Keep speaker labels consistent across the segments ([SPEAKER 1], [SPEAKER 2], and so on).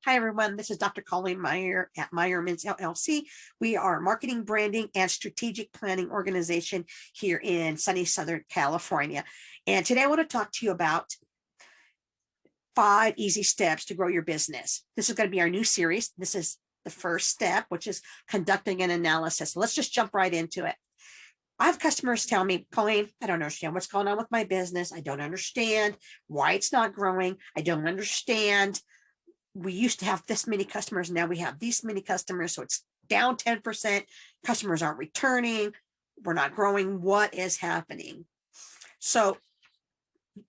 [SPEAKER 1] Hi, everyone. This is Dr. Colleen Meyer at Meyerman's LLC. We are a marketing, branding, and strategic planning organization here in sunny Southern California. And today I want to talk to you about 5 easy steps to grow your business. This is going to be our new series. This is the first step, which is conducting an analysis. Let's just jump right into it. I have customers tell me, Colleen, I don't understand what's going on with my business. I don't understand why it's not growing. I don't understand. We used to have this many customers. Now we have these many customers. So it's down 10%. Customers aren't returning. We're not growing. What is happening? So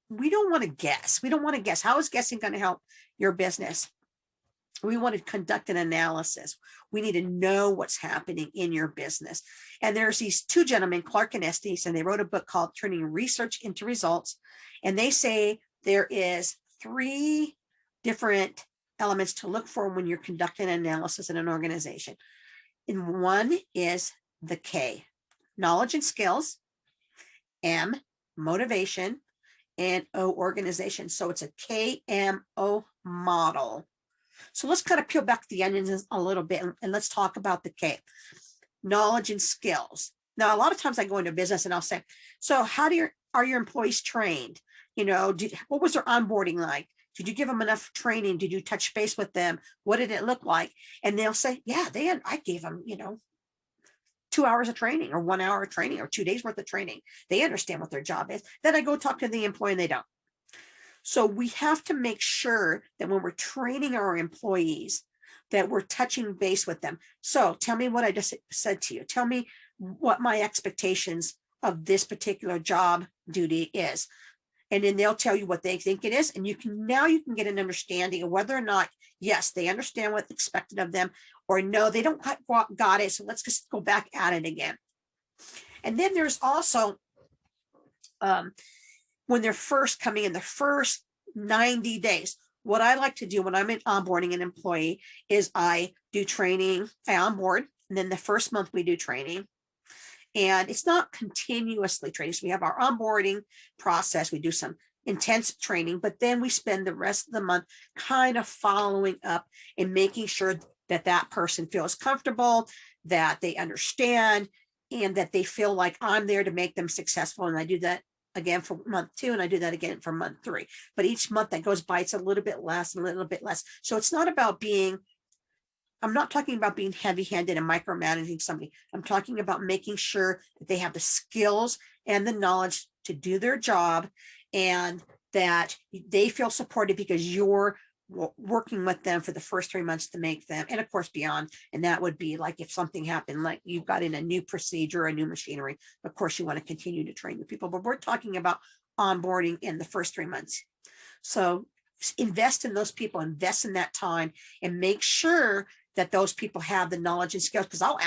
[SPEAKER 1] we don't want to guess. We don't want to guess. How is guessing going to help your business? We want to conduct an analysis. We need to know what's happening in your business. And there's these 2 gentlemen, Clark and Estes, and they wrote a book called Turning Research into Results. And they say there is 3 different elements to look for when you're conducting an analysis in an organization. And 1 is the K, knowledge and skills, M, motivation, and O, organization. So it's a KMO model. So let's kind of peel back the onions a little bit and let's talk about the K, knowledge and skills. Now, a lot of times I go into business and I'll say, so how are your employees trained? What was their onboarding like? Did you give them enough training? Did you touch base with them? What did it look like? And they'll say, yeah, I gave them, 2 hours of training or 1 hour of training or 2 days worth of training. They understand what their job is. Then I go talk to the employee and they don't. So we have to make sure that when we're training our employees, that we're touching base with them. So tell me what I just said to you. Tell me what my expectations of this particular job duty is. And then they'll tell you what they think it is. And you can get an understanding of whether or not, yes, they understand what's expected of them, or no, they don't got it. So let's just go back at it again. And then there's also, when they're first coming in, the first 90 days, what I like to do when I'm onboarding an employee is I do training, I onboard, and then the first month we do training. And it's not continuously training. So we have our onboarding process. We do some intense training, but then we spend the rest of the month kind of following up and making sure that that person feels comfortable, that they understand, and that they feel like I'm there to make them successful. And I do that again for month 2, and I do that again for month 3. But each month that goes by, it's a little bit less, a little bit less. So it's not about I'm not talking about being heavy-handed and micromanaging somebody. I'm talking about making sure that they have the skills and the knowledge to do their job, and that they feel supported because you're working with them for the first 3 months to make them, and of course beyond. And that would be like if something happened, like you've got in a new procedure, a new machinery, of course you want to continue to train the people, but we're talking about onboarding in the first 3 months. So invest in those people, invest in that time, and make sure that those people have the knowledge and skills. Because I'll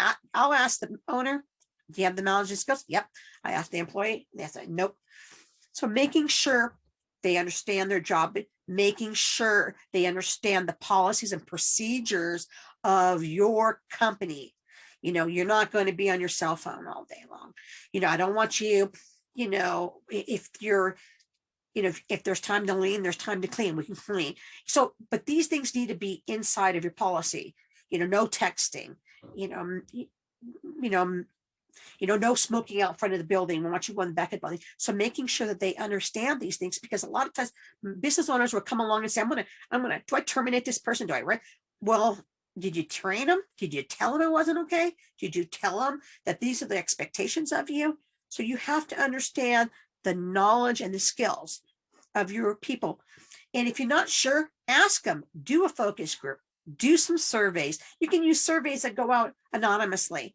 [SPEAKER 1] ask the owner, do you have the knowledge and skills? Yep. I asked the employee, they said nope. So making sure they understand their job, making sure they understand the policies and procedures of your company. You're not going to be on your cell phone all day long. I don't want you, if you're, if there's time to lean, there's time to clean, we can clean. So, but these things need to be inside of your policy. No texting, no smoking out front of the building. We want you to go in the back of the building. So making sure that they understand these things, because a lot of times business owners will come along and say, do I terminate this person? Do I, right? Well, did you train them? Did you tell them it wasn't okay? Did you tell them that these are the expectations of you? So you have to understand the knowledge and the skills of your people. And if you're not sure, ask them, do a focus group, do some surveys. You can use surveys that go out anonymously,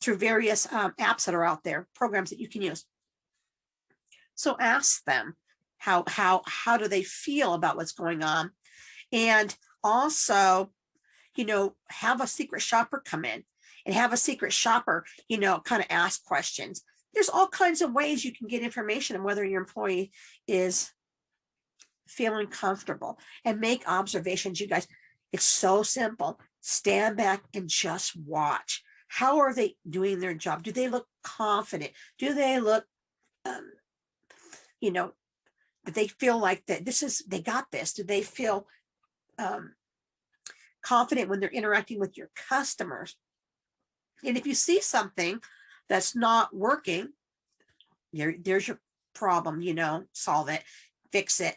[SPEAKER 1] through various apps that are out there, programs that you can use. So ask them how do they feel about what's going on. And also, have a secret shopper come in and have a secret shopper, kind of ask questions. There's all kinds of ways you can get information on whether your employee is feeling comfortable, and make observations. You guys, it's so simple. Stand back and just watch. How are they doing their job? Do they look confident? Do they look, that they feel like that they got this? Do they feel confident when they're interacting with your customers. And if you see something that's not working, there's your problem, solve it, fix it,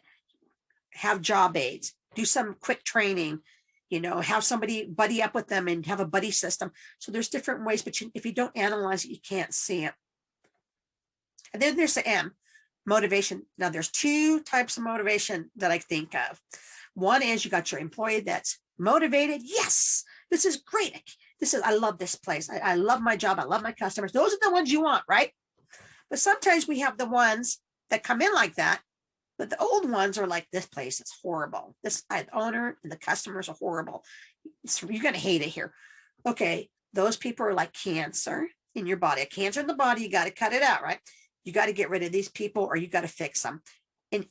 [SPEAKER 1] have job aids, do some quick training, have somebody buddy up with them and have a buddy system. So there's different ways, but if you don't analyze it, you can't see it. And then there's the M, motivation. Now there's two types of motivation that I think of. One is you got your employee that's motivated. Yes, this is great. I love this place. I love my job. I love my customers. Those are the ones you want, right? But sometimes we have the ones that come in like that, but the old ones are like, this place is horrible. The owner and the customers are horrible. You're going to hate it here. Okay, those people are like cancer in your body. A cancer in the body, you got to cut it out, right? You got to get rid of these people or you got to fix them.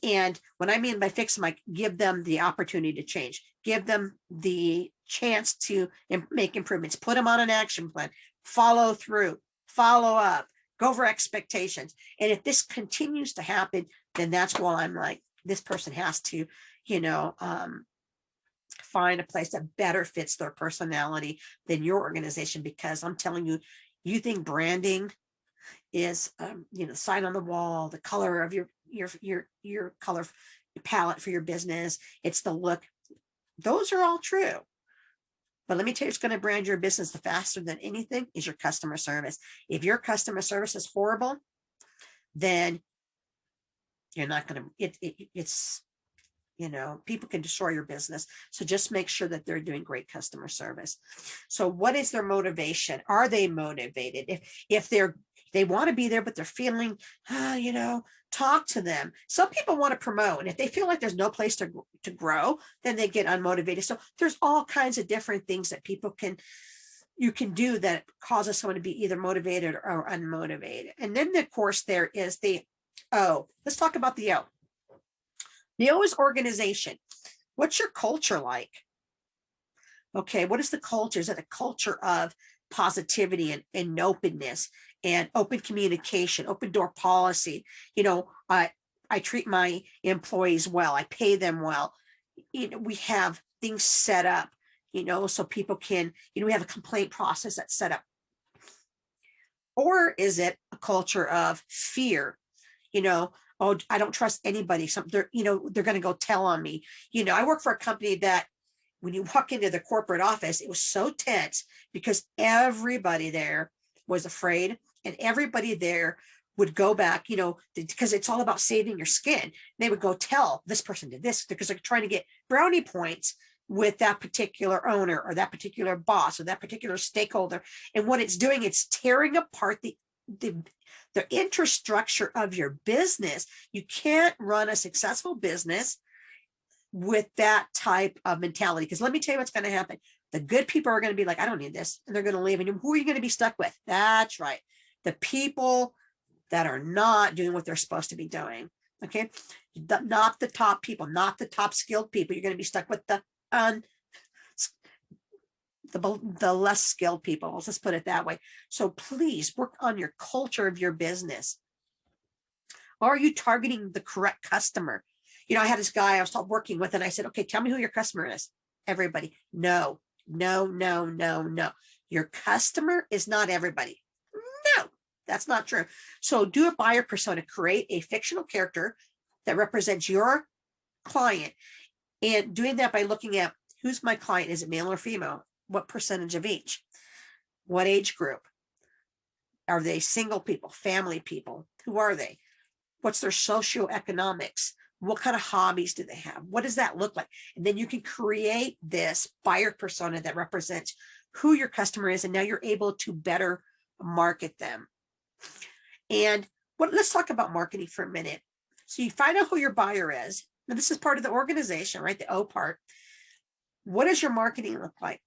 [SPEAKER 1] And what I mean by fix them, like give them the opportunity to change, give them the chance to make improvements, put them on an action plan, follow through, follow up, go over expectations. And if this continues to happen, then that's why I'm like, this person has to, find a place that better fits their personality than your organization. Because I'm telling you, you think branding is, sign on the wall, the color of your color palette for your business. It's the look. Those are all true. But let me tell you, it's going to brand your business the faster than anything is your customer service. If your customer service is horrible, then you're not going to, it's, people can destroy your business. So just make sure that they're doing great customer service. So what is their motivation? Are they motivated? If they want to be there, but they're feeling, talk to them. Some people want to promote, and if they feel like there's no place to grow, then they get unmotivated. So there's all kinds of different things that you can do that causes someone to be either motivated or unmotivated. And then of course there is the O. Let's talk about the O. The O is organization. What's your culture like? Okay, what is the culture? Is it a culture of positivity and openness and open communication, open door policy? I treat my employees well. I pay them well. We have things set up, so people can, we have a complaint process that's set up. Or is it a culture of fear? Oh, I don't trust anybody. They're going to go tell on me. I work for a company that when you walk into the corporate office, it was so tense because everybody there was afraid and everybody there would go back, because it's all about saving your skin. They would go tell this person did this because they're trying to get brownie points with that particular owner or that particular boss or that particular stakeholder. And what it's doing, it's tearing apart the infrastructure of your business. You can't run a successful business with that type of mentality. Because let me tell you what's going to happen. The good people are going to be like, I don't need this. And they're going to leave. And who are you going to be stuck with? That's right. The people that are not doing what they're supposed to be doing. Okay. Not the top people, not the top skilled people. You're going to be stuck with the less skilled people. Let's just put it that way. So please work on your culture of your business. Are you targeting the correct customer? I had this guy I was working with and I said, okay, tell me who your customer is. Everybody. No. Your customer is not everybody. No, that's not true. So do a buyer persona, create a fictional character that represents your client. And doing that by looking at who's my client. Is it male or female? What percentage of each? What age group? Are they single people, family people? Who are they? What's their socioeconomics? What kind of hobbies do they have? What does that look like? And then you can create this buyer persona that represents who your customer is. And now you're able to better market them. And let's talk about marketing for a minute. So you find out who your buyer is. Now this is part of the organization, right? The O part. What does your marketing look like?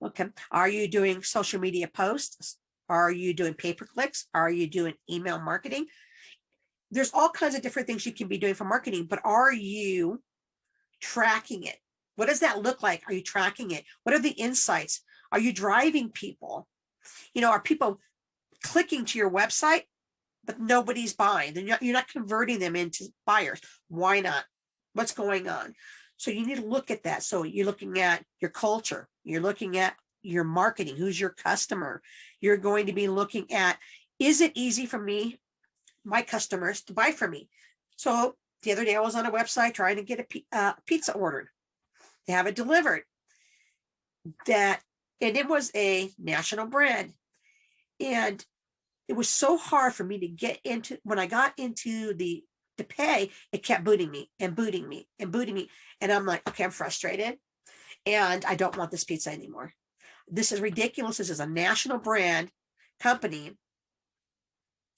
[SPEAKER 1] Okay. Are you doing social media posts? Are you doing pay-per-clicks? Are you doing email marketing? There's all kinds of different things you can be doing for marketing, but are you tracking it? What does that look like? Are you tracking it? What are the insights? Are you driving people? Are people clicking to your website, but nobody's buying? You're not converting them into buyers. Why not? What's going on? So you need to look at that. So you're looking at your culture, you're looking at your marketing, who's your customer. You're going to be looking at, is it easy for me, my customers, to buy from me? So the other day I was on a website trying to get a pizza ordered, to have it delivered. And it was a national brand. And it was so hard for me to get into, when I got into to pay, it kept booting me and booting me and booting me. And I'm like, okay, I'm frustrated and I don't want this pizza anymore. This is ridiculous. This is a national brand company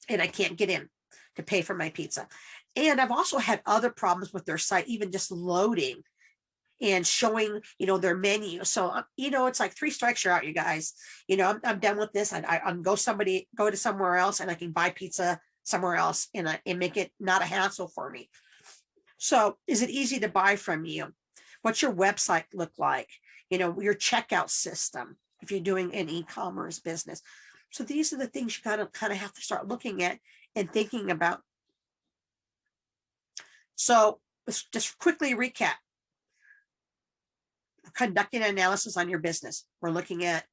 [SPEAKER 1] and I can't get in to pay for my pizza. And I've also had other problems with their site, even just loading and showing, their menu. So, it's like 3 strikes, you're out, you guys. I'm done with this. I'm go to somewhere else and I can buy pizza somewhere else and make it not a hassle for me. So is it easy to buy from you? What's your website look like? Your checkout system, if you're doing an e-commerce business. So these are the things you kind of have to start looking at and thinking about. So let's just quickly recap. Conducting an analysis on your business. We're looking at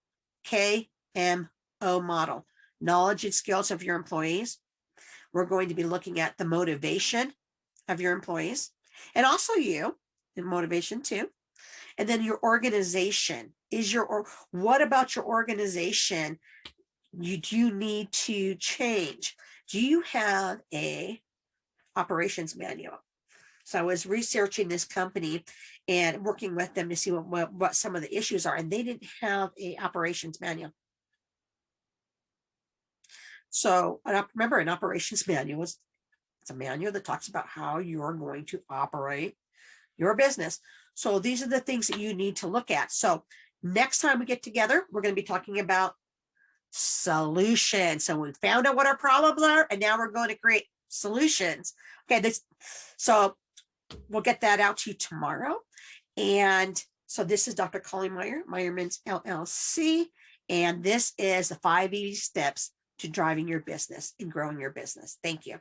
[SPEAKER 1] KMO model, knowledge and skills of your employees. We're going to be looking at the motivation of your employees and also you, and motivation too. And then your organization. What about your organization? Do you need to change? Do you have a operations manual? So I was researching this company and working with them to see what some of the issues are, and they didn't have a operations manual. So remember, an operations manual it's a manual that talks about how you're going to operate your business. So these are the things that you need to look at. So next time we get together, we're going to be talking about solutions. So we found out what our problems are, and now we're going to create solutions. Okay, so we'll get that out to you tomorrow. And so this is Dr. Colleen Meyer, Meyerman's LLC. And this is the 5 easy steps to driving your business and growing your business. Thank you.